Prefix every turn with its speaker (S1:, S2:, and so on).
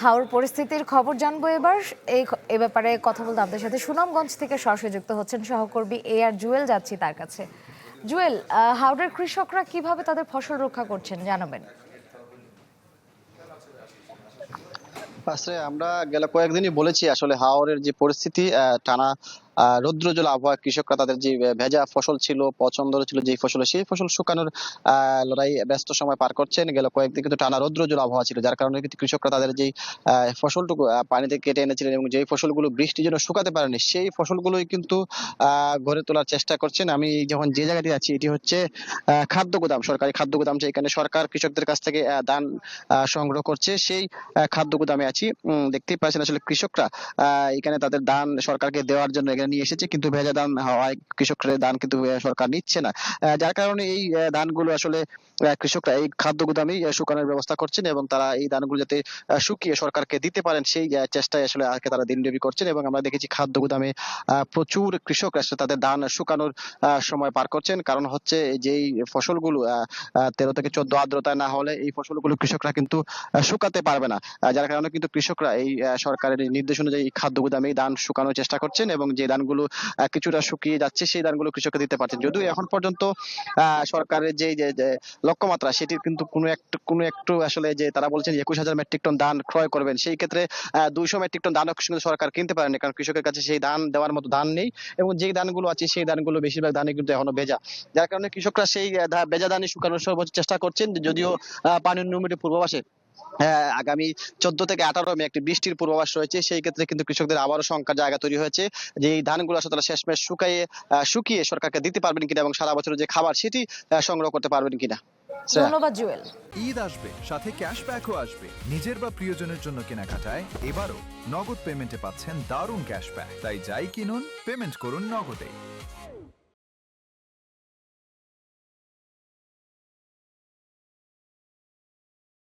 S1: হাওর পরিস্থিতির খবর জানবো এবার। এ ব্যাপারে কথা বলতে আপনাদের সাথে সুনামগঞ্জ থেকে সরাসরি যুক্ত হচ্ছেন সহকর্মী আর জুয়েল, যাচ্ছি তার কাছে। জুয়েল, হাওড়ের কৃষকরা কিভাবে তাদের ফসল রক্ষা করছেন জানাবেন।
S2: আশ্রয় আমরা গেল কয়েকদিনই বলেছি আসলে হাওরের যে পরিস্থিতি টানা রৌদ্রোজ্জ্বল আবহাওয়া, কৃষকরা তাদের যে ভেজা ফসল ছিল, পছন্দ ছিল যেই ফসল, সেই ফসল শুকানোর লড়াই ব্যস্ত সময় পার করছেন। গেল কয়েকদিন কিন্তু টানা রৌদ্রোজ্জ্বল আবহাওয়া ছিল, যার কারণে কিন্তু কৃষকরা তাদের যেই ফসলটুকু পানিতে কেটে এনেছিলেন এবং যেই ফসলগুলো বৃষ্টির জন্য শুকাতে পারেনি, সেই ফসলগুলোই কিন্তু গড়ে তোলার চেষ্টা করছেন। আমি যখন যে জায়গাটি আছি এটি হচ্ছে খাদ্য গুদাম, সরকারি খাদ্য গুদাম, যেখানে সরকার কৃষকদের কাছ থেকে ধান সংগ্রহ করছে, সেই খাদ্য গুদামে আছি। দেখতেই পাচ্ছেন আসলে কৃষকরা এখানে তাদের ধান সরকারকে দেওয়ার জন্য এখানে নিয়ে এসেছে, কিন্তু ভেজা ধান হওয়ায় কৃষকদের ধান কিন্তু সরকার নিচ্ছে না। যার কারণে এই ধানগুলো আসলে কৃষকরা এই খাদ্য গুদামেই শুকানোর ব্যবস্থা করছেন এবং তারা এই ধানগুলো যাতে শুকিয়ে সরকারকে দিতে পারেন, সেই চেষ্টায় আসলে আজকে তারা দিনব্যাপী করছেন। এবং আমরা দেখেছি খাদ্য গুদামে প্রচুর কৃষক আসলে তাদের ধান শুকানোর সময় পার করছেন। কারণ হচ্ছে যেই ফসলগুলো 13 থেকে 14 আর্দ্রতা না হলে এই ফসলগুলো কৃষকরা কিন্তু শুকাতে পারবে না। যার কারণে কিন্তু কৃষকরা এই সরকারের এই নির্দেশ অনুযায়ী খাদ্য গুদামে ধান শুকানোর চেষ্টা করছেন এবং যে ধানগুলো কিছুটা শুকিয়ে যাচ্ছে সেই ধানগুলো কৃষককে দিতে পারছেন। যদিও এখন পর্যন্ত সরকারের যে লক্ষ্যমাত্রা, সেটির কিন্তু কোনো একটু আসলে, যে তারা বলছেন 21,000 মেট্রিক টন ধান ক্রয় করবেন, সেই ক্ষেত্রে 200 মেট্রিক টন ধানও কিন্তু সরকার কিনতে পারেনি, কারণ কৃষকের কাছে সেই ধান দেওয়ার মতো ধান নেই। এবং যেই ধানগুলো আছে সেই ধানগুলো বেশিরভাগ ধানই কিন্তু এখনো ভেজা, যার কারণে কৃষকরা সেই ভেজা ধানই শুকানোর সর্বোচ্চ চেষ্টা করছেন। যদিও পানির নিয়মিত পূর্বাভাসে আগামী 14 থেকে 18 মে একটি বৃষ্টির পূর্বাভাস রয়েছে, সেই ক্ষেত্রে কিন্তু কৃষকদের আবারও শঙ্কার জায়গা তৈরি হয়েছে যে এই ধানগুলো আসলে তারা শেষমেশ শুকিয়ে সরকারকে দিতে পারবেন কিনা এবং সারা বছরের যে খাবার সেটি সংগ্রহ করতে পারবেন কিনা। শ্রেয়া।
S1: ধন্যবাদ জুয়েল।
S3: ঈদ আসবে, সাথে ক্যাশব্যাকও আসবে। নিজের বা প্রিয়জনের জন্য কেনাকাটায় এবারও নগদ পেমেন্টে পাচ্ছেন দারুণ ক্যাশব্যাক। তাই যাই কিনুন, পেমেন্ট করুন নগদে।